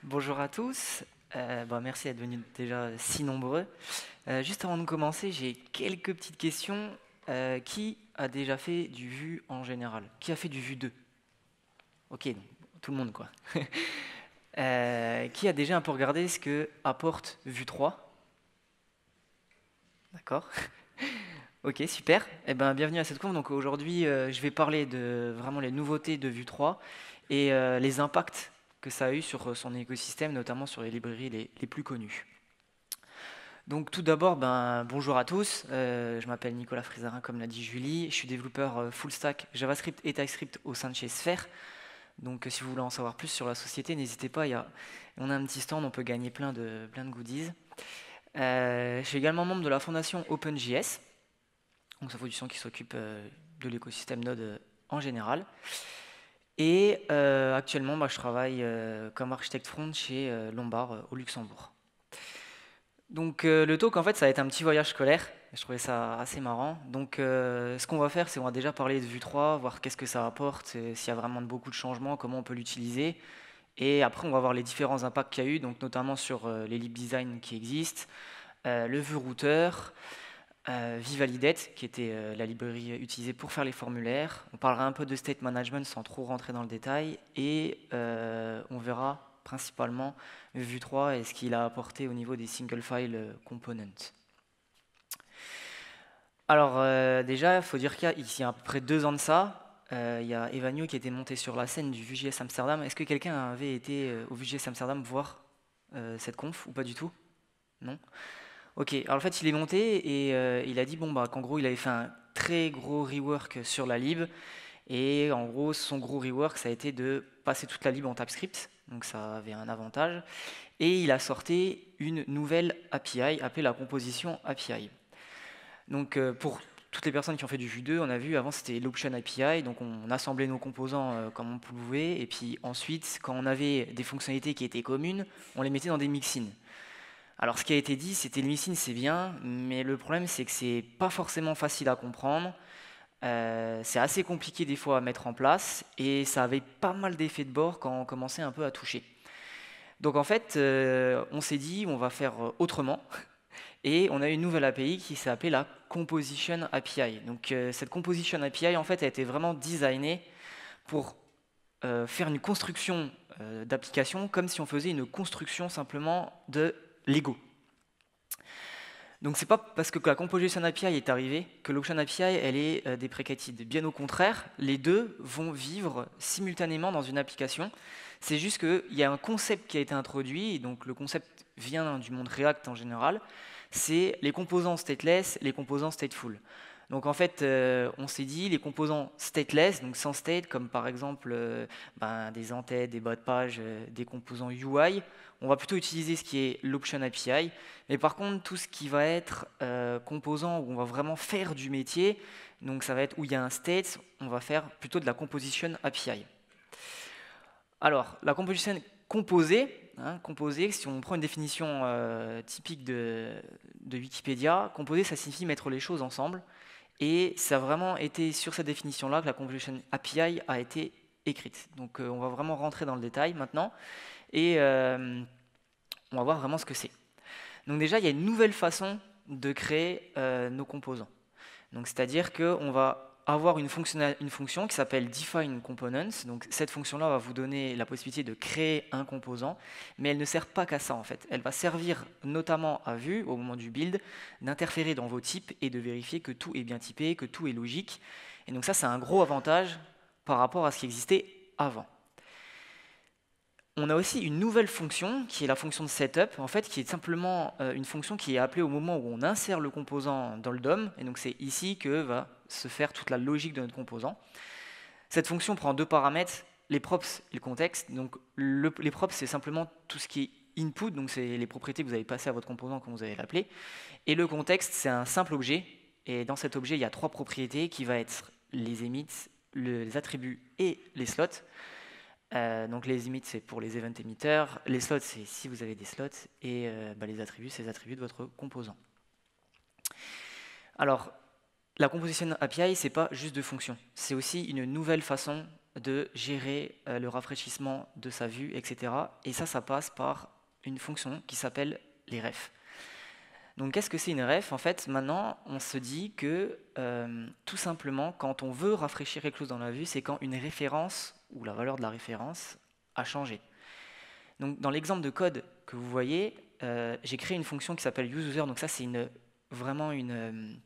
Bonjour à tous. Merci d'être venus déjà si nombreux. Juste avant de commencer, j'ai quelques petites questions. Qui a déjà fait du Vue en général? Qui a fait du Vue 2? Ok, donc, tout le monde quoi. Qui a déjà un peu regardé ce que apporte Vue 3? D'accord. Ok, super. Eh ben, bienvenue à cette conf. Donc aujourd'hui, je vais parler de vraiment les nouveautés de Vue 3 et les impacts que ça a eu sur son écosystème, notamment sur les librairies les plus connues. Donc tout d'abord, bonjour à tous, je m'appelle Nicolas Frizarin comme l'a dit Julie, je suis développeur full stack JavaScript et TypeScript au sein de chez Sphere. Donc si vous voulez en savoir plus sur la société, n'hésitez pas, on a un petit stand, on peut gagner plein de goodies. Je suis également membre de la fondation OpenJS, donc ça fait qui s'occupe de l'écosystème Node en général. Et actuellement, je travaille comme architecte front chez Lombard au Luxembourg. Donc le talk en fait ça va être un petit voyage scolaire, je trouvais ça assez marrant. Donc ce qu'on va faire c'est on va déjà parler de Vue 3, voir qu'est-ce que ça apporte, s'il y a vraiment beaucoup de changements, comment on peut l'utiliser. Et après on va voir les différents impacts qu'il y a eu, donc notamment sur les lib design qui existent, le Vue Router, Vivalidate qui était la librairie utilisée pour faire les formulaires. On parlera un peu de state management sans trop rentrer dans le détail et on verra principalement Vue 3 et ce qu'il a apporté au niveau des single file components. Alors déjà, il faut dire qu'il y a à peu près 2 ans de ça, il y a Evanio qui était monté sur la scène du Vue.js Amsterdam. Est-ce que quelqu'un avait été au Vue.js Amsterdam voir cette conf ou pas du tout? Non? Ok, alors en fait il est monté et il a dit qu'en gros il avait fait un très gros rework sur la lib et en gros son gros rework ça a été de passer toute la lib en TypeScript, donc ça avait un avantage, et il a sorti une nouvelle API appelée la composition API. Donc pour toutes les personnes qui ont fait du Vue 2, on a vu avant c'était l'Option API, donc on assemblait nos composants comme on pouvait, et puis ensuite quand on avait des fonctionnalités qui étaient communes, on les mettait dans des mixins. Alors ce qui a été dit, c'était le mixin c'est bien, mais le problème c'est que c'est pas forcément facile à comprendre, c'est assez compliqué des fois à mettre en place, et ça avait pas mal d'effets de bord quand on commençait un peu à toucher. Donc en fait, on s'est dit on va faire autrement, et on a une nouvelle API qui s'est appelée la Composition API. Donc cette Composition API en fait a été vraiment designée pour faire une construction d'application comme si on faisait une construction simplement de Lego. Donc c'est pas parce que la Composition API est arrivée que l'Option API elle est déprécated. Bien au contraire, les deux vont vivre simultanément dans une application. C'est juste qu'il y a un concept qui a été introduit, et donc le concept vient du monde React en général, c'est les composants stateless, les composants stateful. Donc en fait, on s'est dit les composants stateless, donc sans state, comme par exemple des entêtes, des bas de page, des composants UI, on va plutôt utiliser ce qui est l'Option API. Mais par contre, tout ce qui va être composant où on va vraiment faire du métier, donc ça va être où il y a un state, on va faire plutôt de la Composition API. Alors, la composition composée, composée, si on prend une définition typique de Wikipédia, composée, ça signifie mettre les choses ensemble. Et ça a vraiment été sur cette définition-là que la Composition API a été écrite. Donc on va vraiment rentrer dans le détail maintenant et on va voir vraiment ce que c'est. Donc déjà, il y a une nouvelle façon de créer nos composants. Donc c'est-à-dire qu'on va avoir une fonction qui s'appelle define components. Donc cette fonction-là va vous donner la possibilité de créer un composant, mais elle ne sert pas qu'à ça en fait. Elle va servir notamment à Vue, au moment du build, d'interférer dans vos types et de vérifier que tout est bien typé, que tout est logique. Et donc ça, c'est un gros avantage par rapport à ce qui existait avant. On a aussi une nouvelle fonction qui est la fonction de setup, en fait, qui est simplement une fonction qui est appelée au moment où on insère le composant dans le DOM, et donc c'est ici que va se faire toute la logique de notre composant. Cette fonction prend 2 paramètres, les props et le contexte. Donc les props, c'est simplement tout ce qui est input, donc c'est les propriétés que vous avez passées à votre composant comme vous allez l'appeler. Et le contexte, c'est un simple objet, et dans cet objet, il y a 3 propriétés qui vont être les emits, les attributs et les slots. Donc les emits c'est pour les event emitters, les slots c'est si vous avez des slots, et les attributs c'est les attributs de votre composant. Alors la Composition API c'est pas juste de fonctions, c'est aussi une nouvelle façon de gérer le rafraîchissement de sa vue, etc. Et ça passe par une fonction qui s'appelle les refs. Donc qu'est-ce que c'est une ref? En fait, maintenant, on se dit que tout simplement, quand on veut rafraîchir quelque chose dans la vue, c'est quand une référence, ou la valeur de la référence, a changé. Donc dans l'exemple de code que vous voyez, j'ai créé une fonction qui s'appelle useUser, donc ça c'est vraiment une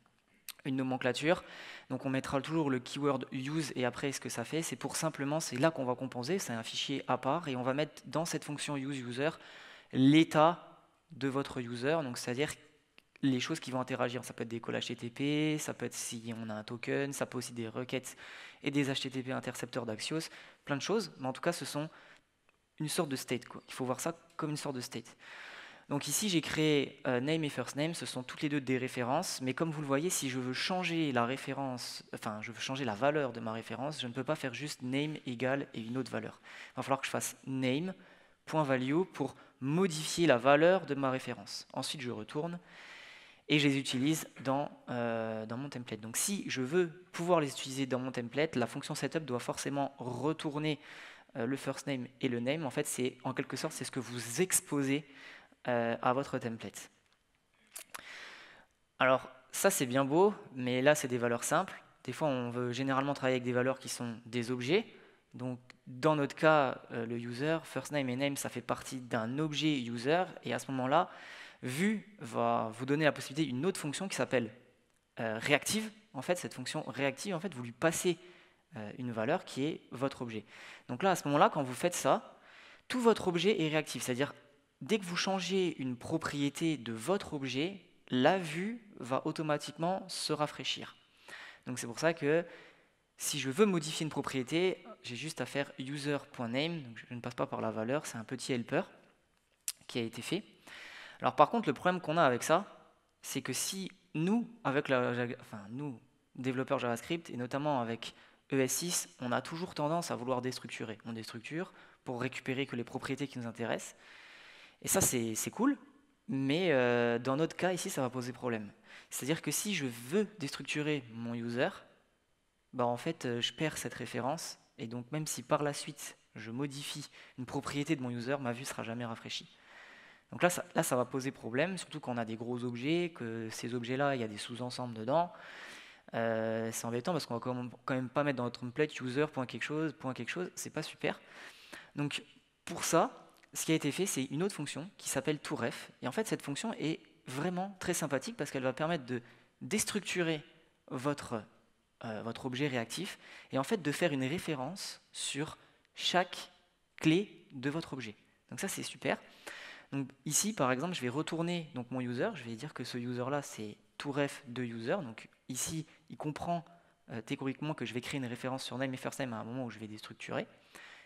nomenclature. Donc on mettra toujours le keyword use et après ce que ça fait, c'est pour simplement, c'est là qu'on va composer, c'est un fichier à part, et on va mettre dans cette fonction useUser l'état de votre user, donc c'est-à-dire les choses qui vont interagir. Ça peut être des calls HTTP, ça peut être si on a un token, ça peut aussi des requêtes et des HTTP intercepteurs d'Axios, plein de choses, mais en tout cas ce sont une sorte de state, quoi. Il faut voir ça comme une sorte de state. Donc ici j'ai créé name et first name, ce sont toutes les deux des références, mais comme vous le voyez, si je veux changer la référence, enfin je veux changer la valeur de ma référence, je ne peux pas faire juste name égale et une autre valeur. Il va falloir que je fasse name.value pour modifier la valeur de ma référence. Ensuite je retourne et je les utilise dans mon template. Donc si je veux pouvoir les utiliser dans mon template, la fonction setup doit forcément retourner le first name et le name. En fait, c'est en quelque sorte c'est ce que vous exposez à votre template. Alors ça c'est bien beau, mais là c'est des valeurs simples. Des fois on veut généralement travailler avec des valeurs qui sont des objets. Donc dans notre cas, le user, first name et name, ça fait partie d'un objet user, et à ce moment-là, vue va vous donner la possibilité d'une autre fonction qui s'appelle réactive. En fait, cette fonction réactive, en fait, vous lui passez une valeur qui est votre objet. Donc là, à ce moment-là, quand vous faites ça, tout votre objet est réactif. C'est-à-dire, dès que vous changez une propriété de votre objet, la vue va automatiquement se rafraîchir. Donc c'est pour ça que si je veux modifier une propriété, j'ai juste à faire user.name. Donc je ne passe pas par la valeur, c'est un petit helper qui a été fait. Alors par contre, le problème qu'on a avec ça, c'est que si nous, nous, développeurs JavaScript, et notamment avec ES6, on a toujours tendance à vouloir déstructurer. On déstructure pour récupérer que les propriétés qui nous intéressent. Et ça, c'est cool, mais dans notre cas, ici, ça va poser problème. C'est-à-dire que si je veux déstructurer mon user, bah en fait, je perds cette référence, et donc même si par la suite, je modifie une propriété de mon user, ma vue ne sera jamais rafraîchie. Donc là, ça va poser problème, surtout quand on a des gros objets, que ces objets-là, il y a des sous-ensembles dedans. C'est embêtant parce qu'on va quand même pas mettre dans notre template user.quelque chose, c'est pas super. Donc pour ça, ce qui a été fait, c'est une autre fonction qui s'appelle toRef. Et en fait, cette fonction est vraiment très sympathique parce qu'elle va permettre de déstructurer votre objet réactif et en fait de faire une référence sur chaque clé de votre objet. Donc ça, c'est super. Donc ici, par exemple, je vais retourner donc mon user, je vais dire que ce user-là, c'est toRef de user. Donc ici, il comprend théoriquement que je vais créer une référence sur name et first name à un moment où je vais déstructurer.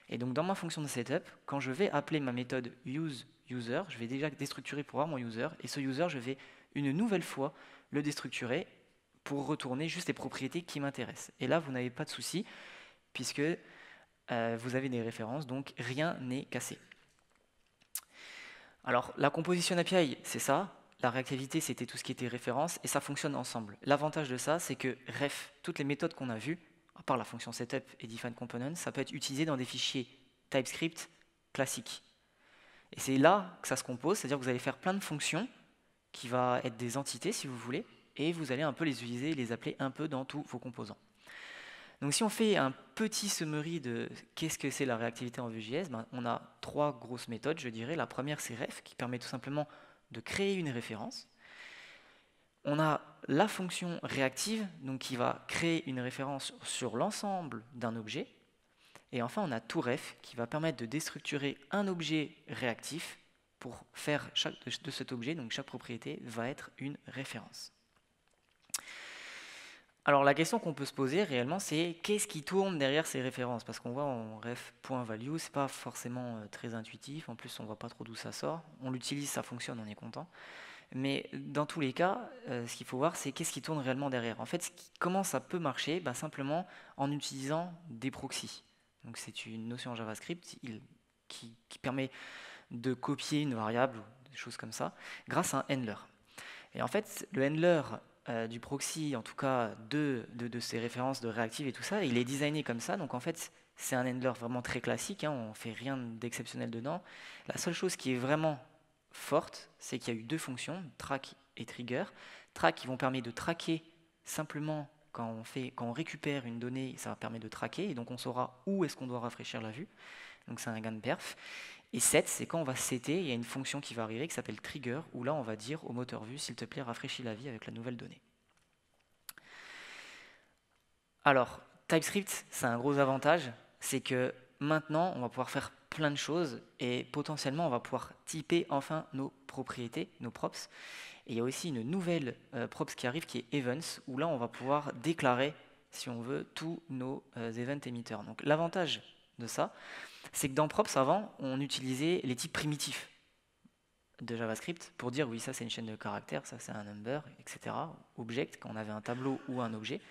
Et donc dans ma fonction de setup, quand je vais appeler ma méthode useUser, je vais déjà déstructurer pour avoir mon user, et ce user, je vais une nouvelle fois le déstructurer pour retourner juste les propriétés qui m'intéressent. Et là, vous n'avez pas de souci, puisque vous avez des références, donc rien n'est cassé. Alors, la composition API, c'est ça. La réactivité, c'était tout ce qui était référence, et ça fonctionne ensemble. L'avantage de ça, c'est que ref, toutes les méthodes qu'on a vues, à part la fonction setup et defineComponent, ça peut être utilisé dans des fichiers TypeScript classiques. Et c'est là que ça se compose, c'est-à-dire que vous allez faire plein de fonctions qui vont être des entités, si vous voulez, et vous allez un peu les utiliser et les appeler un peu dans tous vos composants. Donc si on fait un petit summary de qu'est-ce que c'est la réactivité en Vue.js, ben, on a trois grosses méthodes, je dirais. La première, c'est ref, qui permet tout simplement de créer une référence. On a la fonction réactive, donc qui va créer une référence sur l'ensemble d'un objet. Et enfin, on a toRef, qui va permettre de déstructurer un objet réactif pour faire de cet objet, donc chaque propriété va être une référence. Alors la question qu'on peut se poser réellement, c'est qu'est-ce qui tourne derrière ces références? Parce qu'on voit en ref.value, c'est pas forcément très intuitif, en plus on voit pas trop d'où ça sort. On l'utilise, ça fonctionne, on est content. Mais dans tous les cas, ce qu'il faut voir, c'est qu'est-ce qui tourne réellement derrière. En fait, comment ça peut marcher? Ben, simplement en utilisant des proxys. Donc c'est une notion en JavaScript qui permet de copier une variable ou des choses comme ça grâce à un handler. Et en fait, le handler du proxy, en tout cas de ces références de réactive et tout ça, il est designé comme ça. Donc en fait, c'est un handler vraiment très classique, hein, on ne fait rien d'exceptionnel dedans. La seule chose qui est vraiment forte, c'est qu'il y a eu deux fonctions, track et trigger. Track qui vont permettre de traquer simplement quand on récupère une donnée, ça va permettre de traquer, et donc on saura où est-ce qu'on doit rafraîchir la vue. Donc c'est un gain de perf. Et set, c'est quand on va setter, il y a une fonction qui va arriver qui s'appelle trigger, où là on va dire au moteur vue, s'il te plaît, rafraîchis la vie avec la nouvelle donnée. Alors, TypeScript, c'est un gros avantage, c'est que maintenant, on va pouvoir faire plein de choses et potentiellement, on va pouvoir typer enfin nos propriétés, nos props. Et il y a aussi une nouvelle props qui arrive qui est events, où là, on va pouvoir déclarer, si on veut, tous nos event emitters. Donc, l'avantage de ça, c'est que dans props, avant, on utilisait les types primitifs de JavaScript pour dire oui, ça c'est une chaîne de caractères, ça c'est un number, etc. Object, quand on avait un tableau ou un objet.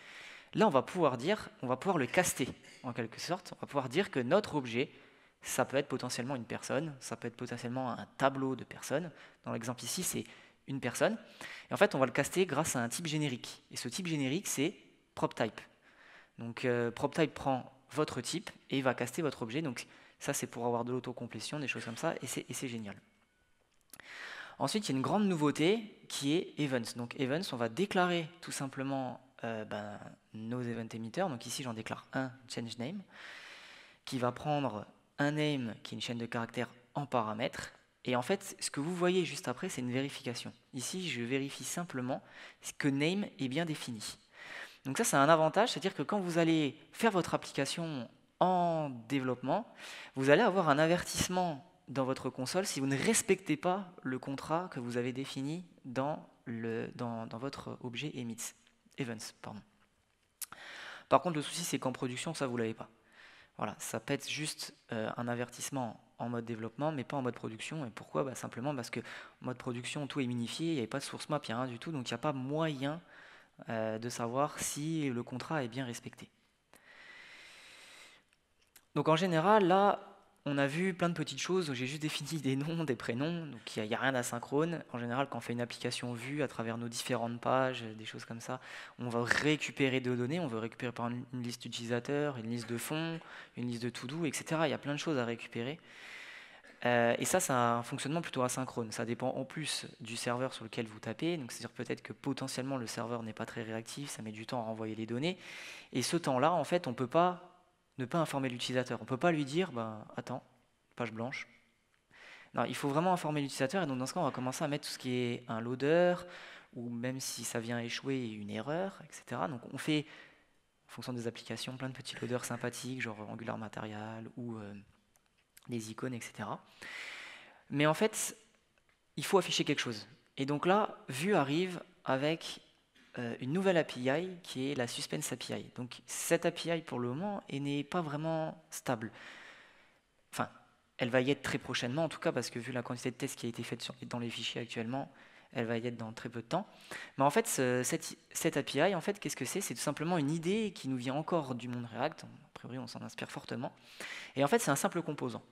Là, on va pouvoir le caster en quelque sorte. On va pouvoir dire que notre objet, ça peut être potentiellement une personne, ça peut être potentiellement un tableau de personnes. Dans l'exemple ici, c'est une personne. Et en fait, on va le caster grâce à un type générique. Et ce type générique, c'est PropType. Donc, PropType prend votre type et va caster votre objet. Donc, ça, c'est pour avoir de l'autocomplétion, des choses comme ça, et c'est génial. Ensuite, il y a une grande nouveauté qui est Events. Donc, Events, on va déclarer tout simplement nos event emitters. Donc ici, j'en déclare un change name qui va prendre un name qui est une chaîne de caractères en paramètres. Et en fait, ce que vous voyez juste après, c'est une vérification. Ici, je vérifie simplement que name est bien défini. Donc ça, c'est un avantage, c'est-à-dire que quand vous allez faire votre application en développement, vous allez avoir un avertissement dans votre console si vous ne respectez pas le contrat que vous avez défini dans votre objet events. Par contre, le souci, c'est qu'en production, ça, vous ne l'avez pas. Voilà, ça peut être juste un avertissement en mode développement, mais pas en mode production. Et pourquoi ? Simplement parce que en mode production, tout est minifié, il n'y avait pas de source map, il n'y a rien du tout, donc il n'y a pas moyen de savoir si le contrat est bien respecté. Donc en général, là, on a vu plein de petites choses où j'ai juste défini des noms, des prénoms, donc il n'y a rien d'asynchrone. En général, quand on fait une application vue à travers nos différentes pages, des choses comme ça, on va récupérer des données, on veut récupérer par exemple une liste d'utilisateurs, une liste de fonds, une liste de to-do, etc. Il y a plein de choses à récupérer. Et ça, c'est un fonctionnement plutôt asynchrone. Ça dépend en plus du serveur sur lequel vous tapez. Donc, c'est-à-dire peut-être que potentiellement le serveur n'est pas très réactif, ça met du temps à renvoyer les données. Et ce temps-là, en fait, on ne peut pas ne pas informer l'utilisateur. On ne peut pas lui dire, attends, page blanche. Non, il faut vraiment informer l'utilisateur. Et donc, dans ce cas, on va commencer à mettre tout ce qui est un loader, ou même si ça vient échouer, une erreur, etc. Donc, on fait, en fonction des applications, plein de petits loaders sympathiques, genre Angular Material ou des icônes, etc. Mais en fait, il faut afficher quelque chose. Et donc là, Vue arrive avec une nouvelle API qui est la Suspense API. Donc cette API pour le moment n'est pas vraiment stable. Enfin, elle va y être très prochainement en tout cas parce que vu la quantité de tests qui a été faite dans les fichiers actuellement, elle va y être dans très peu de temps. Mais en fait, cette API, en fait, qu'est-ce que c'est ? C'est tout simplement une idée qui nous vient encore du monde React. A priori, on s'en inspire fortement. Et en fait, c'est un simple composant.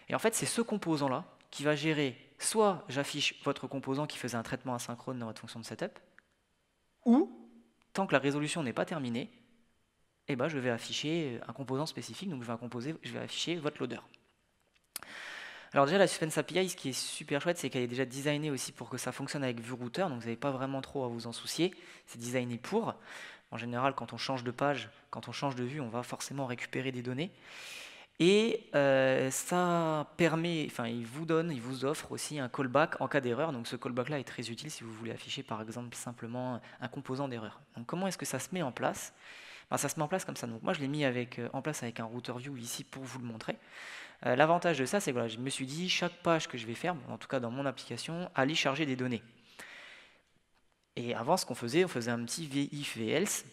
Et en fait, c'est ce composant-là qui va gérer, soit j'affiche votre composant qui faisait un traitement asynchrone dans votre fonction de setup, ou, tant que la résolution n'est pas terminée, je vais afficher un composant spécifique, donc je vais afficher votre loader. Alors déjà, la Suspense API, ce qui est super chouette, c'est qu'elle est déjà designée aussi pour que ça fonctionne avec Vue Router, donc vous n'avez pas vraiment trop à vous en soucier, c'est designé pour. En général, quand on change de page, quand on change de vue, on va forcément récupérer des données. Et ça permet, il vous offre aussi un callback en cas d'erreur. Donc ce callback-là est très utile si vous voulez afficher par exemple simplement un composant d'erreur. Donc comment est-ce que ça se met en place ? Ça se met en place comme ça. Donc moi je l'ai mis en place avec un router view ici pour vous le montrer. L'avantage de ça, c'est que je me suis dit chaque page que je vais faire, en tout cas dans mon application, allait charger des données. Et avant ce qu'on faisait, on faisait un petit if, velse.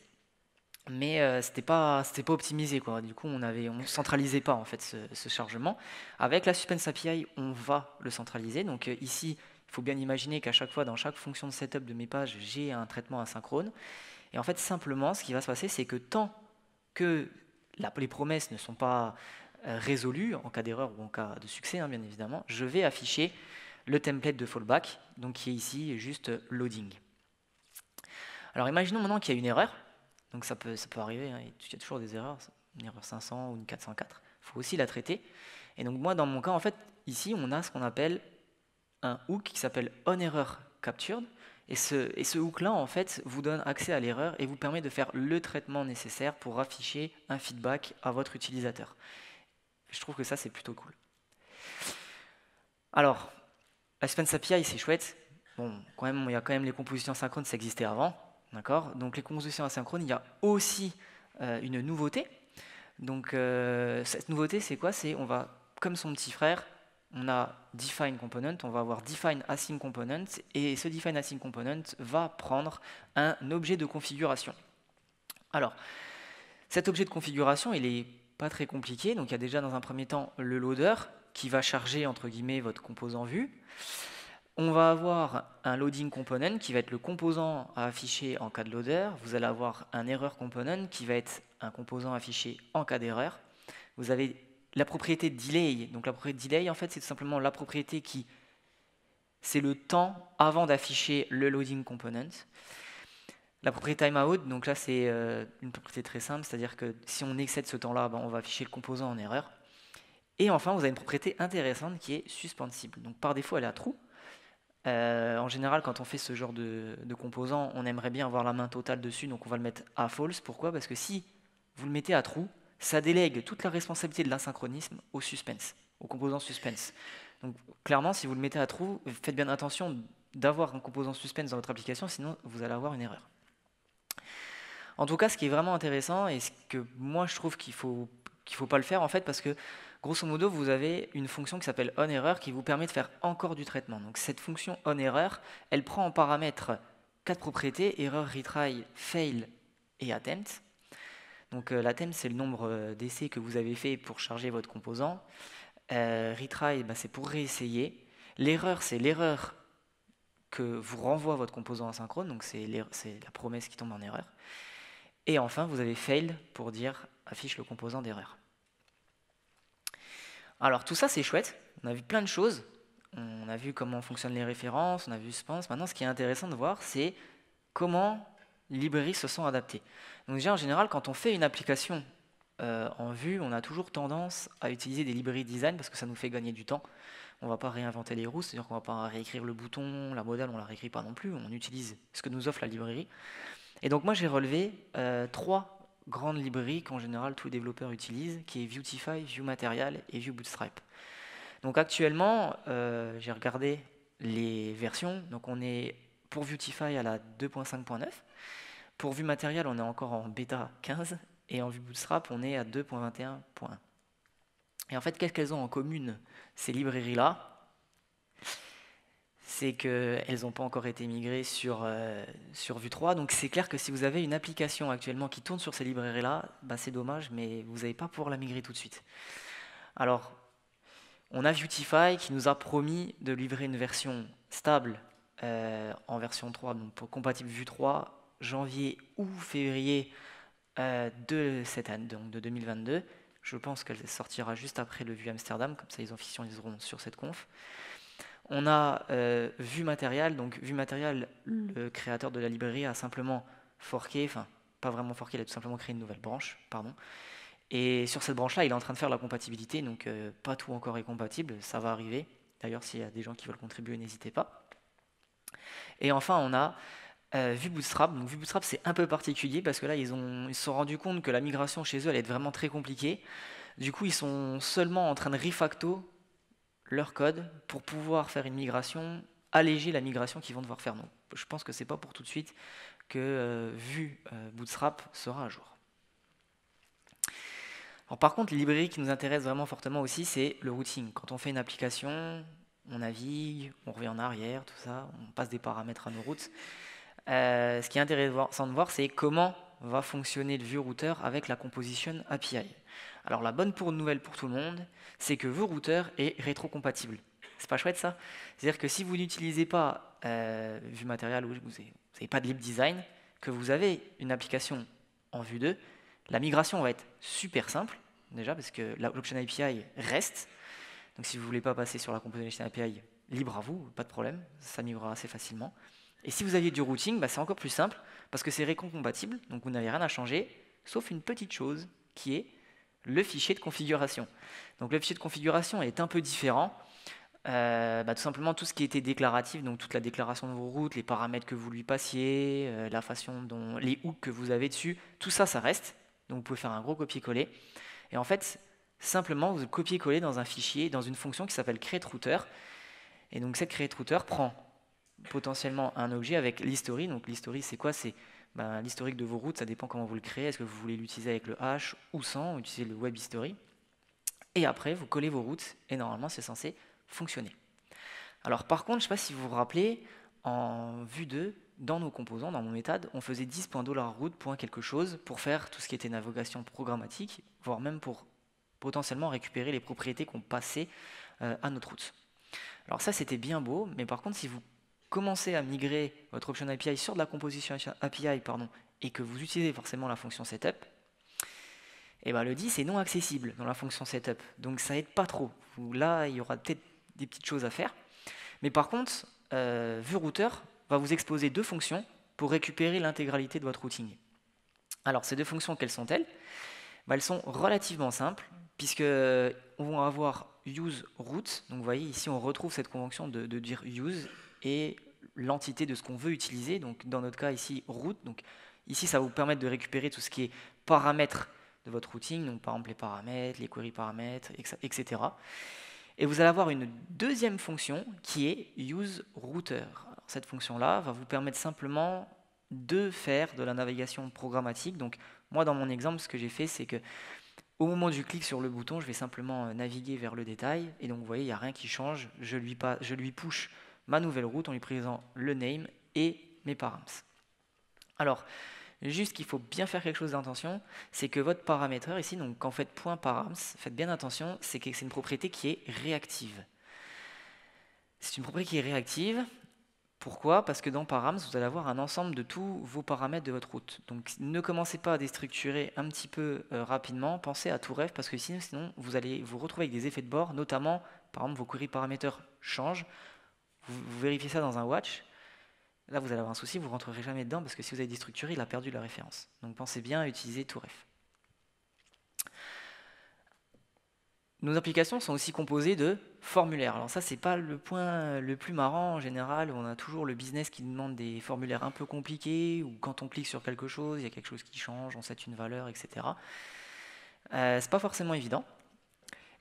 Mais c'était pas optimisé, quoi. Du coup, on ne centralisait pas en fait ce chargement. Avec la Suspense API, on va le centraliser. Donc ici, il faut bien imaginer qu'à chaque fois, dans chaque fonction de setup de mes pages, j'ai un traitement asynchrone. Et en fait, simplement, ce qui va se passer, c'est que tant que les promesses ne sont pas résolues, en cas d'erreur ou en cas de succès, bien évidemment, je vais afficher le template de fallback, donc qui est ici juste loading. Alors imaginons maintenant qu'il y a une erreur, donc ça peut arriver, hein, il y a toujours des erreurs, une erreur 500 ou une 404, il faut aussi la traiter. Et donc moi dans mon cas en fait, ici on a ce qu'on appelle un hook qui s'appelle onErrorCaptured, et ce hook-là, en fait, vous donne accès à l'erreur et vous permet de faire le traitement nécessaire pour afficher un feedback à votre utilisateur. Je trouve que ça, c'est plutôt cool. Alors, la Suspense API, c'est chouette. Bon, quand même, il y a quand même les compositions asynchrones, ça existait avant. D'accord. Donc, les compositions asynchrones, il y a aussi une nouveauté. Donc, cette nouveauté, c'est quoi? C'est on va, comme son petit frère, on a define component, on va avoir define async component, et ce define async component va prendre un objet de configuration. Alors, cet objet de configuration, il est pas très compliqué, donc il y a déjà dans un premier temps le loader qui va charger entre guillemets votre composant vue. On va avoir un loading component qui va être le composant à afficher en cas de loader. Vous allez avoir un error component qui va être un composant affiché en cas d'erreur. Vous avez la propriété delay. Donc la propriété delay, en fait, c'est tout simplement la propriété qui, c'est le temps avant d'afficher le loading component. La propriété timeout, donc là c'est une propriété très simple, c'est-à-dire que si on excède ce temps-là, on va afficher le composant en erreur. Et enfin, vous avez une propriété intéressante qui est suspensible. Donc par défaut, elle est à true. En général, quand on fait ce genre de composant, on aimerait bien avoir la main totale dessus, donc on va le mettre à false. Pourquoi? Parce que si vous le mettez à true, ça délègue toute la responsabilité de l'asynchronisme au suspense, au composant suspense. Donc clairement, si vous le mettez à true, faites bien attention d'avoir un composant suspense dans votre application, sinon vous allez avoir une erreur. En tout cas, ce qui est vraiment intéressant, et ce que moi je trouve qu'il faut pas le faire en fait, parce que grosso modo, vous avez une fonction qui s'appelle onError qui vous permet de faire encore du traitement. Donc cette fonction onError, elle prend en paramètre 4 propriétés, error, retry, fail et attempt. Donc l'attempt, c'est le nombre d'essais que vous avez fait pour charger votre composant. Retry, c'est pour réessayer. L'erreur, c'est l'erreur que vous renvoie votre composant asynchrone, donc c'est la promesse qui tombe en erreur. Et enfin, vous avez fail pour dire affiche le composant d'erreur. Alors tout ça c'est chouette, on a vu plein de choses, on a vu comment fonctionnent les références, on a vu Suspense. Maintenant ce qui est intéressant de voir c'est comment les librairies se sont adaptées. Donc déjà en général quand on fait une application en Vue, on a toujours tendance à utiliser des librairies design parce que ça nous fait gagner du temps. On ne va pas réinventer les roues, c'est-à-dire qu'on ne va pas réécrire le bouton, la modale on ne la réécrit pas non plus, on utilise ce que nous offre la librairie. Et donc moi j'ai relevé 3 grandes librairies qu'en général tous les développeurs utilisent, qui est Vuetify, VueMaterial et VueBootstrap. Donc actuellement, j'ai regardé les versions, donc on est pour Vuetify à la 2.5.9, pour VueMaterial on est encore en bêta 15, et en VueBootstrap on est à 2.21.1. Et en fait, qu'est-ce qu'elles ont en commune, ces librairies-là? C'est qu'elles n'ont pas encore été migrées sur Vue 3. Donc c'est clair que si vous avez une application actuellement qui tourne sur ces librairies-là, c'est dommage, mais vous n'allez pas pouvoir la migrer tout de suite. Alors, on a Vuetify qui nous a promis de livrer une version stable en version 3, donc pour compatible Vue 3, janvier ou février de cette année, donc de 2022. Je pense qu'elle sortira juste après le Vue Amsterdam, comme ça ils officialiseront sur cette conf. On a VueMaterial, donc VueMaterial, le créateur de la librairie, a simplement forqué, enfin pas vraiment forqué, il a tout simplement créé une nouvelle branche, pardon. Et sur cette branche-là, il est en train de faire la compatibilité, donc pas tout encore est compatible, ça va arriver. D'ailleurs, s'il y a des gens qui veulent contribuer, n'hésitez pas. Et enfin, on a VueBootstrap. Donc VueBootstrap, c'est un peu particulier parce que là, ils se sont rendus compte que la migration chez eux allait être vraiment très compliquée. Du coup, ils sont seulement en train de refacto leur code pour pouvoir faire une migration, alléger la migration qu'ils vont devoir faire. Donc, je pense que c'est pas pour tout de suite que Bootstrap sera à jour. Alors, par contre, les librairies qui nous intéressent vraiment fortement aussi, c'est le routing. Quand on fait une application, on navigue, on revient en arrière, tout ça, on passe des paramètres à nos routes. Ce qui est intéressant de voir, c'est comment va fonctionner le Vue Router avec la Composition API. Alors la bonne nouvelle pour tout le monde, c'est que Vue Router est rétrocompatible. C'est pas chouette ça? C'est-à-dire que si vous n'utilisez pas VueMaterial ou vous n'avez pas de lib design, que vous avez une application en Vue 2, la migration va être super simple, déjà parce que l'Option API reste. Donc si vous ne voulez pas passer sur la Composition API, libre à vous, pas de problème, ça migrera assez facilement. Et si vous aviez du routing, c'est encore plus simple, parce que c'est rétro-compatible, donc vous n'avez rien à changer, sauf une petite chose, qui est le fichier de configuration. Donc le fichier de configuration est un peu différent. Tout simplement tout ce qui était déclaratif, donc toute la déclaration de vos routes, les paramètres que vous lui passiez, la façon dont les hooks que vous avez dessus, tout ça, ça reste. Donc vous pouvez faire un gros copier-coller. Et en fait, simplement, vous copiez-coller dans un fichier, dans une fonction qui s'appelle createRouter. Et donc cette createRouter prend potentiellement un objet avec l'history. Donc l'history, c'est quoi? C'est l'historique de vos routes, ça dépend comment vous le créez. Est-ce que vous voulez l'utiliser avec le hash ou sans, ou utiliser le web history. Et après, vous collez vos routes, et normalement, c'est censé fonctionner. Alors par contre, je ne sais pas si vous vous rappelez, en vue 2, dans nos composants, dans mon méthode, on faisait 10.$route quelque chose pour faire tout ce qui était navigation programmatique, voire même pour potentiellement récupérer les propriétés qu'on passait à notre route. Alors ça, c'était bien beau, mais par contre, si vous commencez à migrer votre option API sur de la composition API, et que vous utilisez forcément la fonction setup, et le 10 est non accessible dans la fonction setup, donc ça aide pas trop. Là, il y aura peut-être des petites choses à faire. Mais par contre, VueRouter va vous exposer deux fonctions pour récupérer l'intégralité de votre routing. Alors, ces deux fonctions, quelles sont-elles? Elles sont relativement simples, puisque on va avoir useRoute. Donc, vous voyez, ici, on retrouve cette convention de dire use et l'entité de ce qu'on veut utiliser. Donc, dans notre cas, ici, route. Donc, ici, ça va vous permettre de récupérer tout ce qui est paramètres de votre routing, donc par exemple les paramètres, les query paramètres, etc. Et vous allez avoir une deuxième fonction qui est useRouter. Cette fonction-là va vous permettre simplement de faire de la navigation programmatique. Donc moi, dans mon exemple, ce que j'ai fait, c'est que au moment où je clique sur le bouton, je vais simplement naviguer vers le détail. Et donc vous voyez, il n'y a rien qui change. Je lui push ma nouvelle route en lui présentant le name et mes params. Alors, juste qu'il faut bien faire quelque chose d'intention, c'est que votre paramétreur ici, donc quand vous faites .params, faites bien attention, c'est que c'est une propriété qui est réactive. C'est une propriété qui est réactive. Pourquoi? Parce que dans params, vous allez avoir un ensemble de tous vos paramètres de votre route. Donc ne commencez pas à déstructurer un petit peu rapidement, pensez à tout ref, parce que sinon vous allez vous retrouver avec des effets de bord, notamment, par exemple, vos query paraméteurs changent, vous vérifiez ça dans un watch. Là, vous allez avoir un souci, vous ne rentrerez jamais dedans parce que si vous avez déstructuré, il a perdu la référence. Donc pensez bien à utiliser toRef. Nos applications sont aussi composées de formulaires. Alors ça, c'est pas le point le plus marrant en général. On a toujours le business qui demande des formulaires un peu compliqués, ou quand on clique sur quelque chose, il y a quelque chose qui change, on set une valeur, etc. C'est pas forcément évident.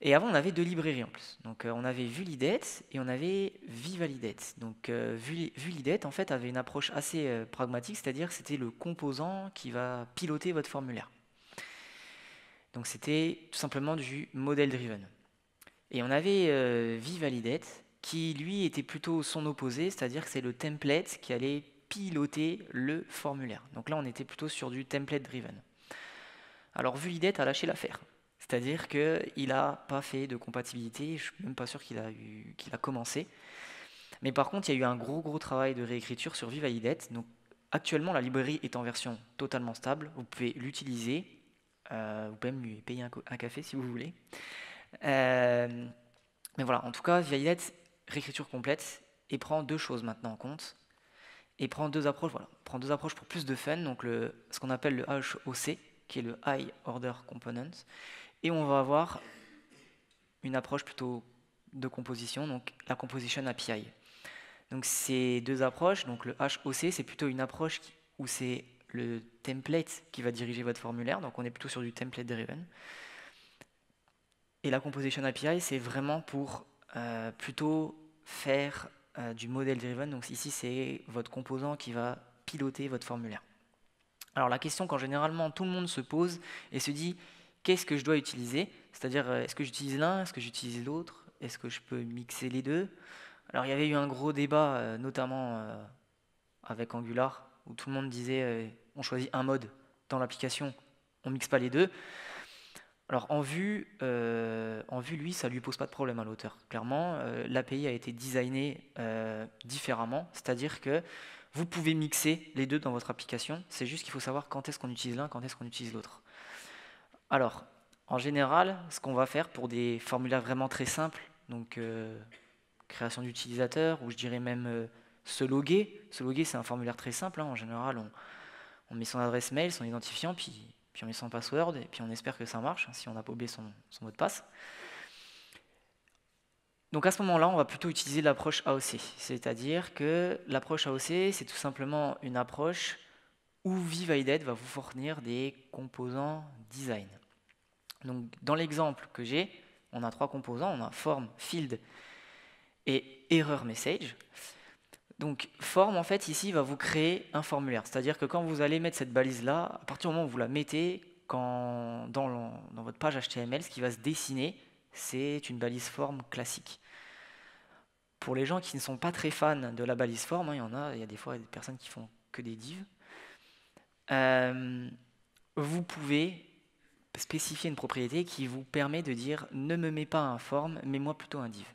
Et avant, on avait deux librairies en plus. Donc, on avait VueLeadEt et on avait ViValidet. Donc, VueLeadEt, en fait, avait une approche assez pragmatique, c'est-à-dire que c'était le composant qui va piloter votre formulaire. Donc, c'était tout simplement du model driven. Et on avait ViValidet, qui, lui, était plutôt son opposé, c'est-à-dire que c'est le template qui allait piloter le formulaire. Donc là, on était plutôt sur du template driven. Alors, VueLeadEt a lâché l'affaire. C'est-à-dire qu'il n'a pas fait de compatibilité, je ne suis même pas sûr qu'il a commencé. Mais par contre, il y a eu un gros travail de réécriture sur ViValidet. Donc actuellement, la librairie est en version totalement stable. Vous pouvez l'utiliser. Vous pouvez même lui payer un café si vous voulez. Mais voilà, en tout cas, ViValidet, réécriture complète, et prend deux choses maintenant en compte. Et prend deux approches, prend deux approches pour plus de fun. Donc ce qu'on appelle le HOC, qui est le High Order Component. Et on va avoir une approche plutôt de composition, donc la Composition API. Donc ces deux approches, donc le HOC, c'est plutôt une approche où c'est le template qui va diriger votre formulaire, donc on est plutôt sur du template driven. Et la Composition API, c'est vraiment pour plutôt faire du model driven, donc ici c'est votre composant qui va piloter votre formulaire. Alors la question quand généralement tout le monde se pose et se dit qu'est-ce que je dois utiliser? C'est-à-dire, est-ce que j'utilise l'un? Est-ce que j'utilise l'autre? Est-ce que je peux mixer les deux? Alors, il y avait eu un gros débat, notamment avec Angular, où tout le monde disait on choisit un mode dans l'application, on ne mixe pas les deux. Alors, en vue, lui, ça ne lui pose pas de problème à l'auteur. Clairement, l'API a été designée différemment, c'est-à-dire que vous pouvez mixer les deux dans votre application, c'est juste qu'il faut savoir quand est-ce qu'on utilise l'un, quand est-ce qu'on utilise l'autre. Alors, en général, ce qu'on va faire pour des formulaires vraiment très simples, donc création d'utilisateurs, ou je dirais même se loguer. Se loguer, c'est un formulaire très simple, hein. En général, on met son adresse mail, son identifiant, puis on met son password, et puis on espère que ça marche, hein, si on n'a pas oublié son mot de passe. Donc à ce moment-là, on va plutôt utiliser l'approche AOC. C'est-à-dire que l'approche AOC, c'est tout simplement une approche où VivaIDET va vous fournir des composants design. Donc dans l'exemple que j'ai, on a 3 composants, on a form, field et error message. Donc form, en fait, ici, va vous créer un formulaire. C'est-à-dire que quand vous allez mettre cette balise-là, à partir du moment où vous la mettez, dans votre page HTML, ce qui va se dessiner, c'est une balise form classique. Pour les gens qui ne sont pas très fans de la balise form, hein, il y a des fois des personnes qui font que des divs, vous pouvez spécifier une propriété qui vous permet de dire ne me mets pas un form, mets-moi plutôt un div.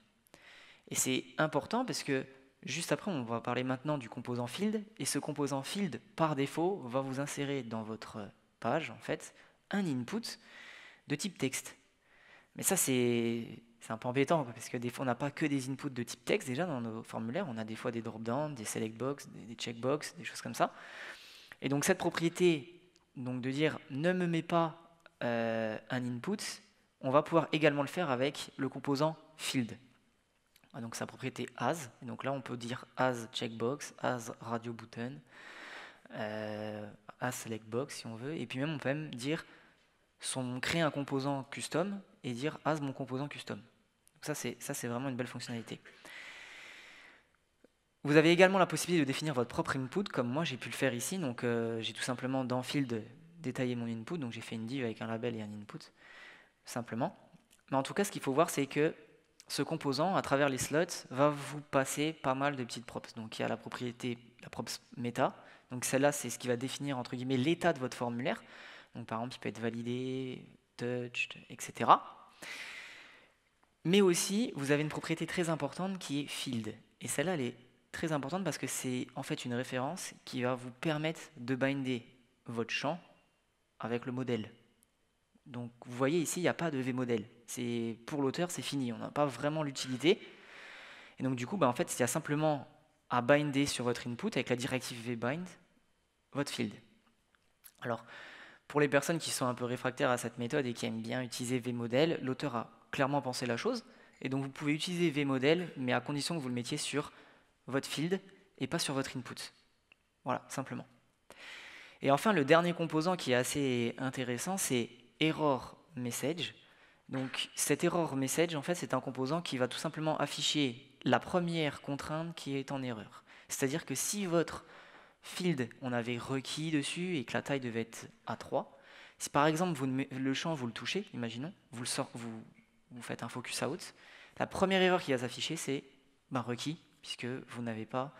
Et c'est important parce que juste après, on va parler maintenant du composant field, et ce composant field, par défaut, va vous insérer dans votre page, en fait, un input de type texte. Mais ça, c'est un peu embêtant, parce que des fois, on n'a pas que des inputs de type texte, déjà, dans nos formulaires, on a des fois des drop-down, des select box, des checkbox, des choses comme ça. Et donc, cette propriété, donc de dire ne me mets pas un input, on va pouvoir également le faire avec le composant field. Donc sa propriété as, et donc là on peut dire as checkbox, as radio button, as select box si on veut, et puis même on peut même dire créer un composant custom et dire as mon composant custom. Donc ça c'est vraiment une belle fonctionnalité. Vous avez également la possibilité de définir votre propre input, comme moi j'ai pu le faire ici. Donc j'ai tout simplement dans field détaillé mon input, donc j'ai fait une div avec un label et un input, simplement. Mais en tout cas, ce qu'il faut voir, c'est que ce composant, à travers les slots, va vous passer pas mal de petites props. Donc il y a la propriété, la props meta. Donc celle-là, c'est ce qui va définir entre guillemets l'état de votre formulaire. Donc par exemple, il peut être validé, touched, etc. Mais aussi, vous avez une propriété très importante qui est field. Et celle-là, elle est très importante parce que c'est en fait une référence qui va vous permettre de binder votre champ avec le modèle. Donc vous voyez ici, il n'y a pas de vmodel. Pour l'auteur, c'est fini, on n'a pas vraiment l'utilité. Et donc du coup, en fait, il y a simplement à binder sur votre input avec la directive vbind votre field. Alors, pour les personnes qui sont un peu réfractaires à cette méthode et qui aiment bien utiliser vmodel, l'auteur a clairement pensé la chose. Et donc vous pouvez utiliser vmodel, mais à condition que vous le mettiez sur votre field et pas sur votre input. Voilà, simplement. Et enfin, le dernier composant qui est assez intéressant, c'est error message. Donc cet error message, en fait, c'est un composant qui va tout simplement afficher la première contrainte qui est en erreur. C'est-à-dire que si votre field, on avait requis dessus et que la taille devait être A3, si par exemple le champ, vous le touchez, imaginons, vous faites un focus out, la première erreur qui va s'afficher, c'est requis, puisque vous n'avez pas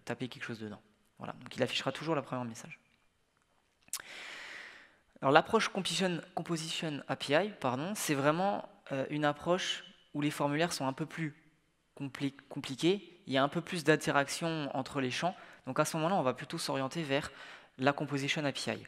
tapé quelque chose dedans. Voilà, donc il affichera toujours le premier message. Alors l'approche Composition API, c'est vraiment une approche où les formulaires sont un peu plus compliqués, il y a un peu plus d'interaction entre les champs, donc à ce moment-là, on va plutôt s'orienter vers la Composition API.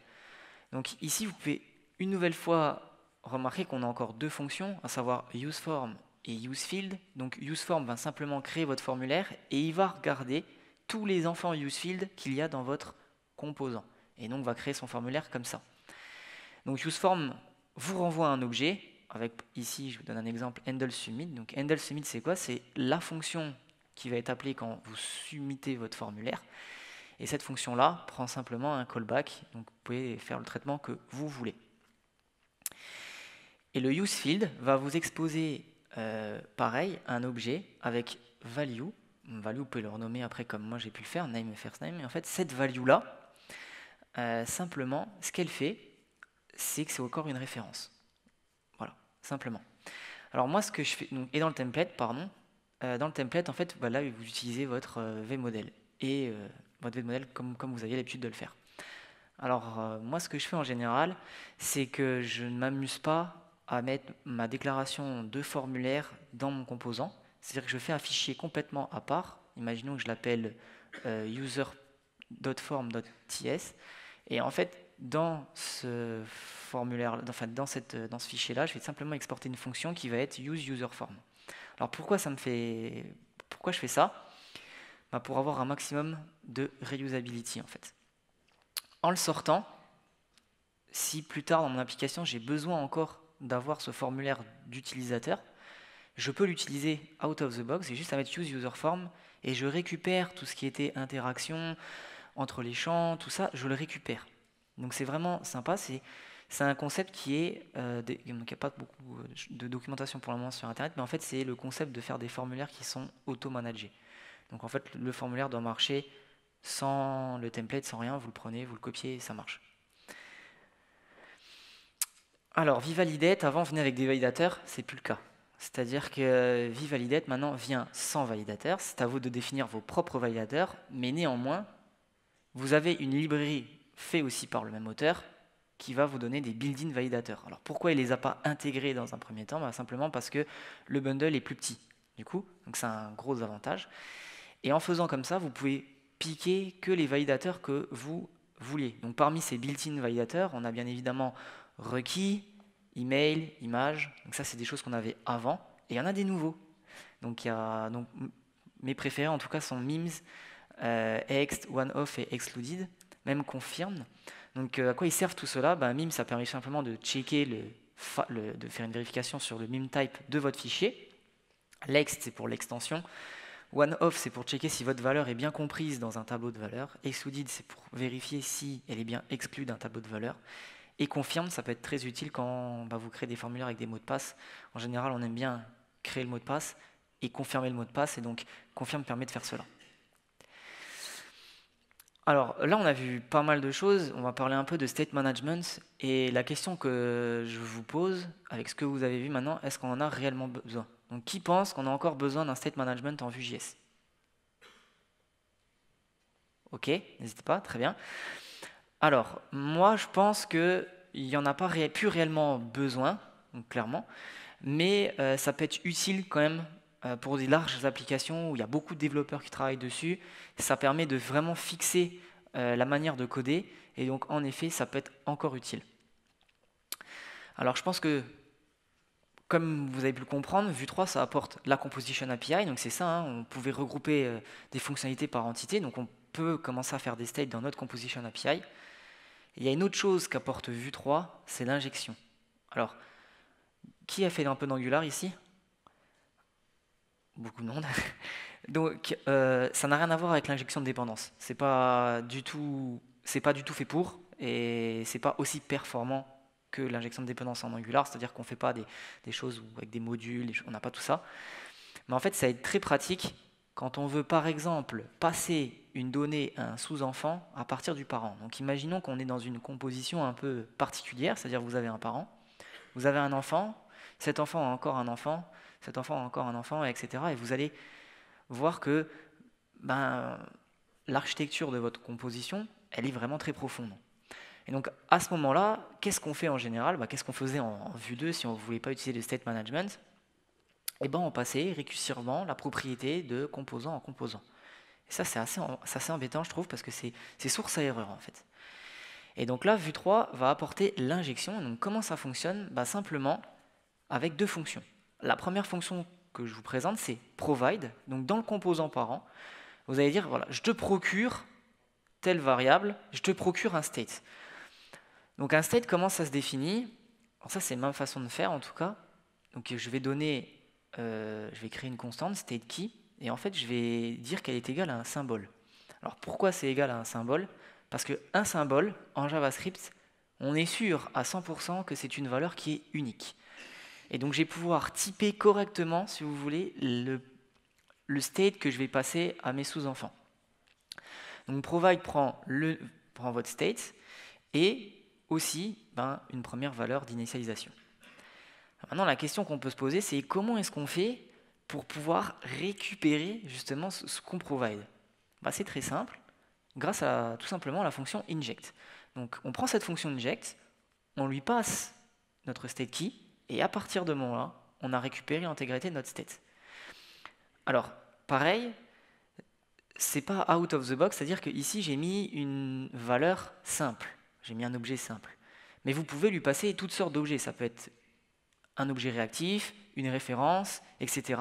Donc ici, vous pouvez une nouvelle fois remarquer qu'on a encore 2 fonctions, à savoir useForm et useField. Donc useForm va simplement créer votre formulaire et il va regarder tous les enfants useField qu'il y a dans votre composant, et donc va créer son formulaire comme ça. Donc useForm vous renvoie un objet, avec ici je vous donne un exemple handleSubmit. Donc handleSubmit c'est quoi? C'est la fonction qui va être appelée quand vous submittez votre formulaire. Et cette fonction-là prend simplement un callback, donc vous pouvez faire le traitement que vous voulez. Et le useField va vous exposer pareil un objet avec value. Value, vous pouvez le renommer après comme moi j'ai pu le faire, name et first name. Et en fait cette value-là, simplement ce qu'elle fait, c'est que c'est encore une référence. Voilà, simplement. Alors moi, ce que je fais, et dans le template, dans le template, en fait, là, vous utilisez votre vmodel, et votre vmodel comme vous aviez l'habitude de le faire. Alors, moi, ce que je fais en général, c'est que je ne m'amuse pas à mettre ma déclaration de formulaire dans mon composant. C'est-à-dire que je fais un fichier complètement à part. Imaginons que je l'appelle user.form.ts. Et en fait, dans ce formulaire, dans ce fichier-là, je vais simplement exporter une fonction qui va être useUserForm. Alors pourquoi je fais ça? pour avoir un maximum de reusability en fait. En le sortant, si plus tard dans mon application j'ai besoin encore d'avoir ce formulaire d'utilisateur, je peux l'utiliser out of the box, j'ai juste à mettre use user form et je récupère tout ce qui était interaction entre les champs, tout ça, je le récupère. Donc c'est vraiment sympa, c'est un concept qui est, donc il n'y a pas beaucoup de documentation pour le moment sur internet, mais en fait c'est le concept de faire des formulaires qui sont auto-managés. Donc en fait le formulaire doit marcher sans le template, sans rien, vous le prenez, vous le copiez et ça marche. Alors vValidate, avant venait avec des validateurs, c'est plus le cas. C'est-à-dire que vValidate maintenant vient sans validateur, c'est à vous de définir vos propres validateurs, mais néanmoins, vous avez une librairie faite aussi par le même auteur qui va vous donner des built-in validateurs. Alors pourquoi il ne les a pas intégrés dans un premier temps? Simplement parce que le bundle est plus petit, du coup, donc c'est un gros avantage. Et en faisant comme ça, vous pouvez piquer que les validateurs que vous vouliez. Donc parmi ces built-in validateurs, on a bien évidemment requis, email, image, donc ça c'est des choses qu'on avait avant, et il y en a des nouveaux. Donc, mes préférés en tout cas sont memes, ext, one-off et excluded, même confirmed. Donc à quoi ils servent tout cela? Meme, ça permet simplement de checker, de faire une vérification sur le meme type de votre fichier. L'ext, c'est pour l'extension. One-off, c'est pour checker si votre valeur est bien comprise dans un tableau de valeur. Excluded, c'est pour vérifier si elle est bien exclue d'un tableau de valeur. Et confirmed, ça peut être très utile quand vous créez des formulaires avec des mots de passe. En général, on aime bien créer le mot de passe et confirmer le mot de passe, et donc confirm permet de faire cela. Alors là, on a vu pas mal de choses, on va parler un peu de state management, et la question que je vous pose, avec ce que vous avez vu maintenant, est-ce qu'on en a réellement besoin? Donc qui pense qu'on a encore besoin d'un state management en Vue.js? Ok, n'hésitez pas, très bien. Alors, moi je pense qu'il n'y en a pas plus réellement besoin, donc clairement, mais ça peut être utile quand même pour des larges applications où il y a beaucoup de développeurs qui travaillent dessus. Ça permet de vraiment fixer la manière de coder, et donc en effet ça peut être encore utile. Alors je pense que, comme vous avez pu le comprendre, Vue 3 ça apporte la Composition API, donc c'est ça, hein, on pouvait regrouper des fonctionnalités par entité, donc on peut commencer à faire des states dans notre Composition API. Il y a une autre chose qu'apporte Vue 3, c'est l'injection. Alors, qui a fait un peu d'Angular ici? Beaucoup de monde. Donc, ça n'a rien à voir avec l'injection de dépendance. C'est pas du tout fait pour, et c'est pas aussi performant que l'injection de dépendance en Angular, c'est-à-dire qu'on ne fait pas des choses avec des modules, on n'a pas tout ça. Mais en fait, ça va être très pratique quand on veut, par exemple, passer une donnée à un sous-enfant à partir du parent. Donc imaginons qu'on est dans une composition un peu particulière, c'est-à-dire vous avez un parent, vous avez un enfant, cet enfant a encore un enfant, cet enfant a encore un enfant, etc. Et vous allez voir que l'architecture de votre composition, elle est vraiment très profonde. Et donc à ce moment-là, qu'est-ce qu'on fait en général? Qu'est-ce qu'on faisait en Vue 2 si on ne voulait pas utiliser le state management? On passait récursivement la propriété de composant en composant. Et ça, c'est assez embêtant, je trouve, parce que c'est source à erreur, en fait. Et donc là, Vue 3 va apporter l'injection. Donc comment ça fonctionne? Simplement avec deux fonctions. La première fonction que je vous présente, c'est provide. Donc dans le composant parent, vous allez dire, voilà, je te procure telle variable, je te procure un state. Donc un state, comment ça se définit? Alors ça, c'est ma façon de faire, en tout cas. Donc je vais créer une constante, state key, et en fait, je vais dire qu'elle est égale à un symbole. Alors pourquoi c'est égal à un symbole? Parce qu'un symbole, en JavaScript, on est sûr à 100% que c'est une valeur qui est unique. Et donc je vais pouvoir typer correctement, si vous voulez, le state que je vais passer à mes sous-enfants. Donc provide prend votre state et aussi une première valeur d'initialisation. Maintenant, la question qu'on peut se poser, c'est comment est-ce qu'on fait pour pouvoir récupérer justement ce qu'on provide? C'est très simple, grâce à tout simplement la fonction inject. Donc on prend cette fonction inject, on lui passe notre state key, et à partir de ce moment-là, on a récupéré l'intégralité de notre state. Alors, pareil, c'est pas out of the box, c'est-à-dire que ici j'ai mis une valeur simple, j'ai mis un objet simple. Mais vous pouvez lui passer toutes sortes d'objets, ça peut être un objet réactif, une référence, etc.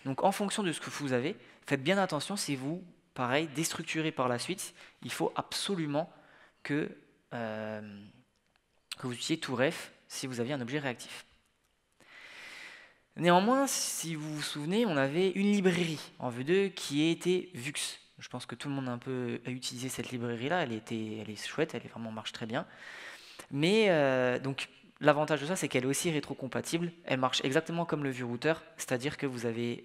Donc en fonction de ce que vous avez, faites bien attention si vous pareil, déstructuré par la suite. Il faut absolument que vous utilisiez toRef si vous aviez un objet réactif. Néanmoins, si vous vous souvenez, on avait une librairie en Vue2 qui était Vux. Je pense que tout le monde a utilisé cette librairie-là, elle est chouette, elle vraiment marche très bien. Mais donc l'avantage de ça, c'est qu'elle est aussi rétrocompatible. Elle marche exactement comme le VueRouter, c'est-à-dire que vous avez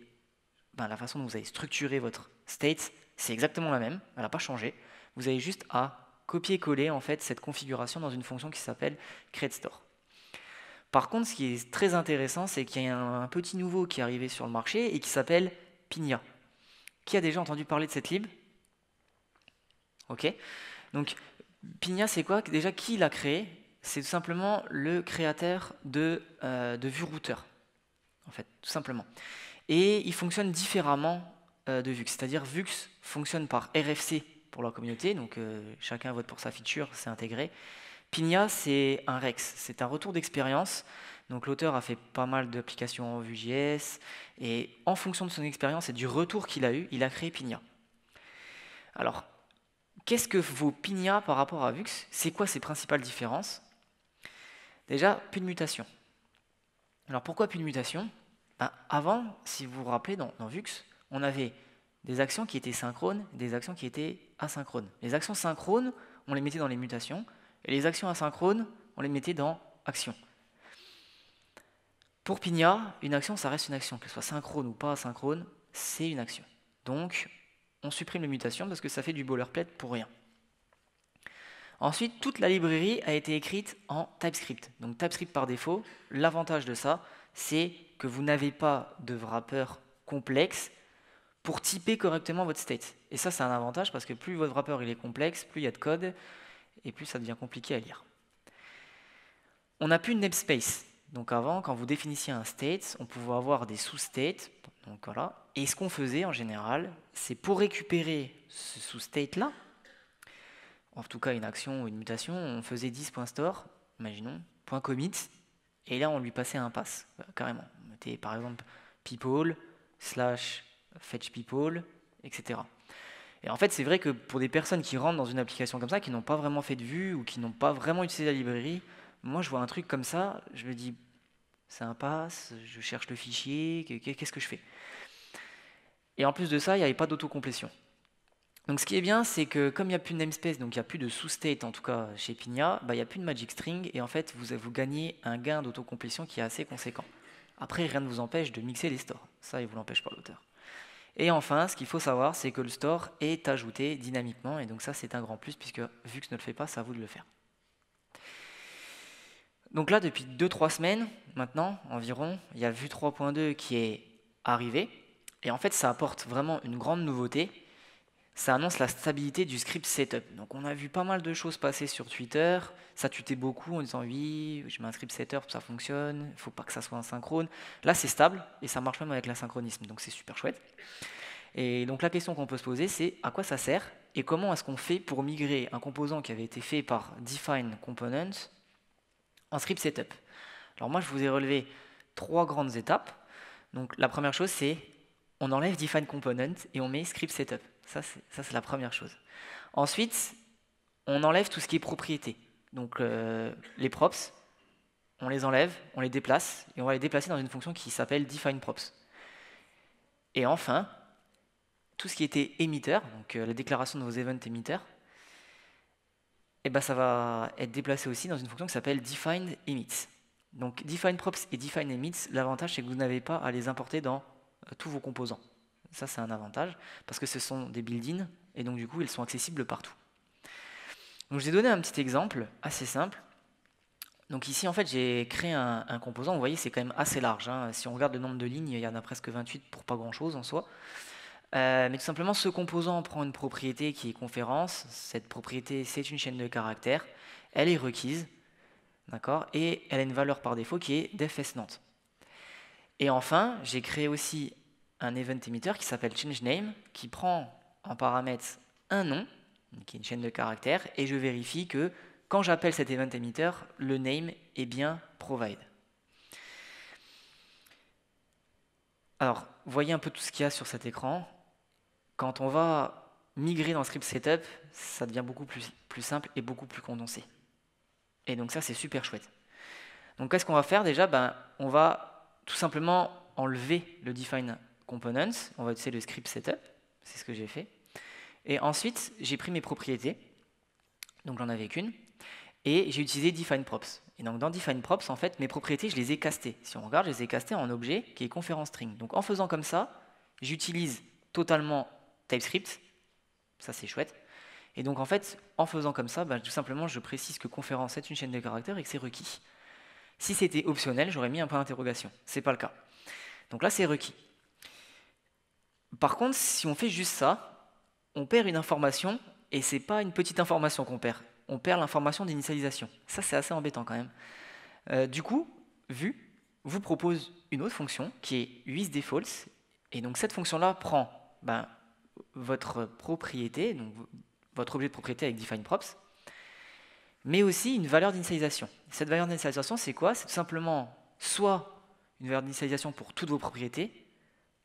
la façon dont vous avez structuré votre state, c'est exactement la même, elle n'a pas changé. Vous avez juste à copier-coller en fait cette configuration dans une fonction qui s'appelle createStore. Par contre, ce qui est très intéressant, c'est qu'il y a un petit nouveau qui est arrivé sur le marché et qui s'appelle Pinia. Qui a déjà entendu parler de cette lib? Ok. Donc, Pinia, c'est quoi? Déjà, qui l'a créé? C'est tout simplement le créateur de VueRouter, en fait, tout simplement. Et il fonctionne différemment de Vux. C'est-à-dire, Vux fonctionne par RFC pour la communauté, donc chacun vote pour sa feature, c'est intégré. Pinia, c'est un Rex, c'est un retour d'expérience. Donc l'auteur a fait pas mal d'applications en Vue.js et en fonction de son expérience et du retour qu'il a eu, il a créé Pinia. Alors, qu'est-ce que vaut Pinia par rapport à Vux? C'est quoi ses principales différences? Déjà, plus de mutation. Alors pourquoi plus de mutation? Avant, si vous vous rappelez, dans Vux, on avait des actions qui étaient synchrones, des actions qui étaient asynchrones. Les actions synchrones, on les mettait dans les mutations, et les actions asynchrones, on les mettait dans actions. Pour Pinia, une action, ça reste une action. Qu'elle soit synchrone ou pas asynchrone, c'est une action. Donc, on supprime les mutations parce que ça fait du boilerplate pour rien. Ensuite, toute la librairie a été écrite en TypeScript. Donc TypeScript par défaut, l'avantage de ça, c'est que vous n'avez pas de wrapper complexe pour typer correctement votre state. Et ça, c'est un avantage parce que plus votre wrapper il est complexe, plus il y a de code, et plus ça devient compliqué à lire. On n'a plus de namespace. Donc avant, quand vous définissiez un state, on pouvait avoir des sous-states. Donc voilà. Et ce qu'on faisait en général, c'est pour récupérer ce sous-state-là, en tout cas une action ou une mutation, on faisait 10.store, imaginons, .commit, et là on lui passait un pass, carrément. On mettait par exemple people, /fetch people, etc. Et en fait, c'est vrai que pour des personnes qui rentrent dans une application comme ça, qui n'ont pas vraiment fait de vue ou qui n'ont pas vraiment utilisé la librairie, moi je vois un truc comme ça, je me dis, c'est un pass, je cherche le fichier, qu'est-ce que je fais? Et en plus de ça, il n'y avait pas d'autocomplétion. Donc ce qui est bien, c'est que comme il n'y a plus de namespace, donc il n'y a plus de sous-state, en tout cas chez Pinia, il n'y a plus de magic string, et en fait vous gagnez un gain d'autocomplétion qui est assez conséquent. Après, rien ne vous empêche de mixer les stores, ça il ne vous l'empêche pas l'auteur. Et enfin, ce qu'il faut savoir, c'est que le store est ajouté dynamiquement, et donc ça c'est un grand plus, puisque Vux ne le fait pas, c'est à vous de le faire. Donc là, depuis 2-3 semaines, maintenant, environ, il y a Vue 3.2 qui est arrivé, et en fait ça apporte vraiment une grande nouveauté. Ça annonce la stabilité du script setup. Donc on a vu pas mal de choses passer sur Twitter, ça tutait beaucoup en disant oui, je mets un script setup, ça fonctionne, il ne faut pas que ça soit asynchrone. Là c'est stable et ça marche même avec l'asynchronisme, donc c'est super chouette. Et donc la question qu'on peut se poser, c'est à quoi ça sert et comment est-ce qu'on fait pour migrer un composant qui avait été fait par define component en script setup. Alors moi je vous ai relevé 3 grandes étapes. Donc la première chose c'est on enlève define component et on met script setup. Ça, c'est la première chose. Ensuite, on enlève tout ce qui est propriété. Donc, les props, on les enlève, on les déplace, et on va les déplacer dans une fonction qui s'appelle defineProps. Et enfin, tout ce qui était émetteur, donc la déclaration de vos events émetteurs, ça va être déplacé aussi dans une fonction qui s'appelle defineEmits. Donc, defineProps et defineEmits, l'avantage, c'est que vous n'avez pas à les importer dans tous vos composants. Ça, c'est un avantage, parce que ce sont des build-in, et donc du coup, ils sont accessibles partout. Donc, je vous ai donné un petit exemple assez simple. Donc ici, en fait, j'ai créé un composant. Vous voyez, c'est quand même assez large, hein. Si on regarde le nombre de lignes, il y en a presque 28 pour pas grand-chose en soi. Mais tout simplement, ce composant prend une propriété qui est conférence. Cette propriété, c'est une chaîne de caractères. Elle est requise, d'accord, et elle a une valeur par défaut qui est def_s_nant. Et enfin, j'ai créé aussi un event émetteur qui s'appelle changeName, qui prend en paramètre un nom, qui est une chaîne de caractères, et je vérifie que quand j'appelle cet event émetteur, le name est bien provide. Alors, vous voyez un peu tout ce qu'il y a sur cet écran. Quand on va migrer dans le script setup, ça devient beaucoup plus simple et beaucoup plus condensé. Et donc ça, c'est super chouette. Donc qu'est-ce qu'on va faire déjà? On va tout simplement enlever le define components, on va utiliser le script setup, c'est ce que j'ai fait. Et ensuite, j'ai pris mes propriétés, donc j'en avais qu'une, et j'ai utilisé define props. Et donc dans define props, en fait, mes propriétés, je les ai castées. Si on regarde, je les ai castées en objet qui est conférence string. Donc en faisant comme ça, j'utilise totalement TypeScript, ça c'est chouette. Et donc en fait, en faisant comme ça, tout simplement, je précise que conférence est une chaîne de caractères et que c'est requis. Si c'était optionnel, j'aurais mis un point d'interrogation. C'est pas le cas. Donc là, c'est requis. Par contre, si on fait juste ça, on perd une information, et c'est pas une petite information qu'on perd. On perd l'information d'initialisation. Ça, c'est assez embêtant quand même. Du coup, Vue vous propose une autre fonction qui est useDefaults. Et donc cette fonction-là prend votre propriété, donc votre objet de propriété avec defineProps, mais aussi une valeur d'initialisation. Cette valeur d'initialisation, c'est quoi? C'est tout simplement soit une valeur d'initialisation pour toutes vos propriétés,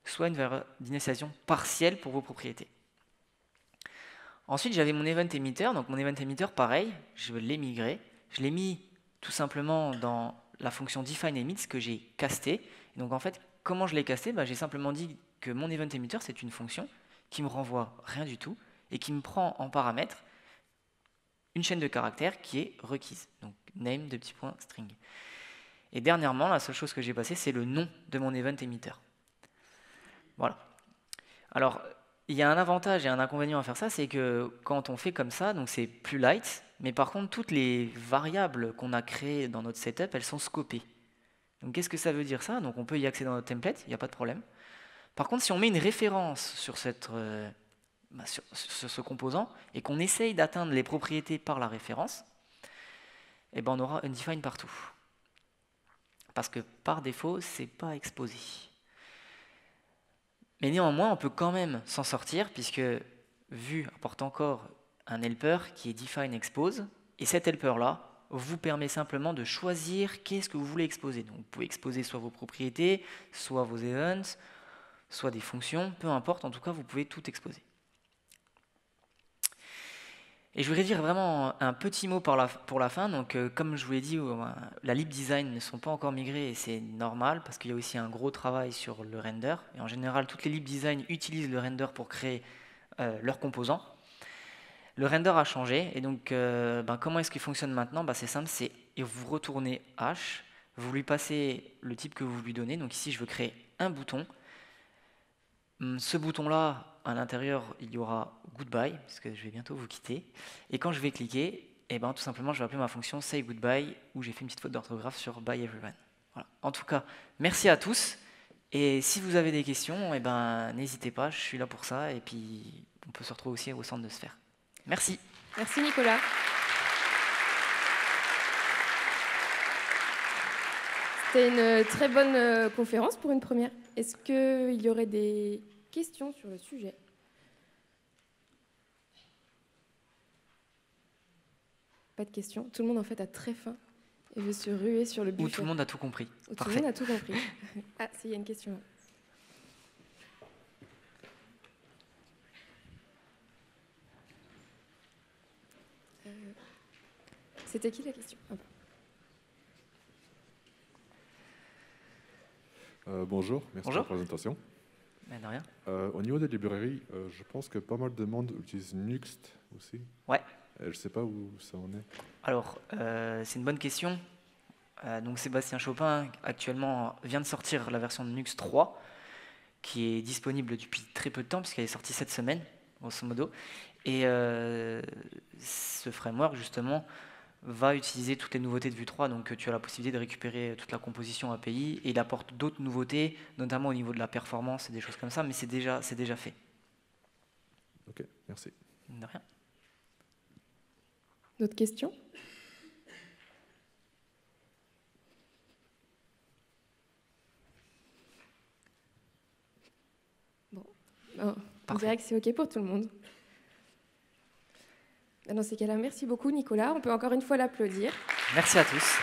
soit une valeur d'initialisation partielle pour vos propriétés. Ensuite, j'avais mon event emitter. Donc mon event emitter, pareil, je l'ai migré. Je l'ai mis tout simplement dans la fonction defineEmits que j'ai castée. Donc en fait, comment je l'ai casté? J'ai simplement dit que mon event emitter, c'est une fonction qui me renvoie rien du tout et qui me prend en paramètre une chaîne de caractères qui est requise. Donc name de petit point string. Et dernièrement, la seule chose que j'ai passée, c'est le nom de mon event emitter. Voilà. Alors, il y a un avantage et un inconvénient à faire ça, c'est que quand on fait comme ça, donc c'est plus light, mais par contre, toutes les variables qu'on a créées dans notre setup, elles sont scopées. Donc qu'est-ce que ça veut dire ça? Donc on peut y accéder dans notre template, il n'y a pas de problème. Par contre, si on met une référence sur ce composant et qu'on essaye d'atteindre les propriétés par la référence, on aura undefined partout. Parce que par défaut, c'est pas exposé. Mais néanmoins, on peut quand même s'en sortir, puisque Vue apporte encore un helper qui est define_expose, et cet helper-là vous permet simplement de choisir qu'est-ce que vous voulez exposer. Donc vous pouvez exposer soit vos propriétés, soit vos events, soit des fonctions, peu importe, en tout cas vous pouvez tout exposer. Et je voudrais dire vraiment un petit mot pour la fin. Donc, comme je vous l'ai dit, la lib design ne sont pas encore migrées et c'est normal parce qu'il y a aussi un gros travail sur le render. Et en général, toutes les lib design utilisent le render pour créer leurs composants. Le render a changé et donc comment est-ce qu'il fonctionne maintenant? C'est simple, c'est vous retournez H, vous lui passez le type que vous lui donnez. Donc ici, je veux créer un bouton. Ce bouton-là, à l'intérieur, il y aura goodbye, parce que je vais bientôt vous quitter. Et quand je vais cliquer, tout simplement, je vais appeler ma fonction say goodbye, où j'ai fait une petite faute d'orthographe sur bye everyone. Voilà. En tout cas, merci à tous. Et si vous avez des questions, n'hésitez pas, je suis là pour ça. Et puis, on peut se retrouver aussi au centre de Sphère. Merci. Merci Nicolas. C'était une très bonne conférence pour une première. Est-ce qu'il y aurait des questions sur le sujet? Pas de questions. Tout le monde en fait a très faim et veut se ruer sur le buffet. Ou tout le monde a tout compris. Tout le monde a tout compris. Ah, si, il y a une question là. C'était qui la question? Bonjour, merci pour la présentation. De rien. Au niveau des librairies, je pense que pas mal de monde utilise Nuxt aussi. Ouais. Je ne sais pas où ça en est. Alors, c'est une bonne question. Donc Sébastien Chopin, actuellement, vient de sortir la version de Nuxt 3, qui est disponible depuis très peu de temps, puisqu'elle est sortie cette semaine, grosso modo. Et ce framework, justement, va utiliser toutes les nouveautés de Vue 3, donc tu as la possibilité de récupérer toute la composition API, et il apporte d'autres nouveautés, notamment au niveau de la performance et des choses comme ça, mais c'est déjà fait. Ok, merci. De rien. D'autres questions? Bon, on dirait que c'est ok pour tout le monde. Dans ces cas-là, merci beaucoup Nicolas. On peut encore une fois l'applaudir. Merci à tous.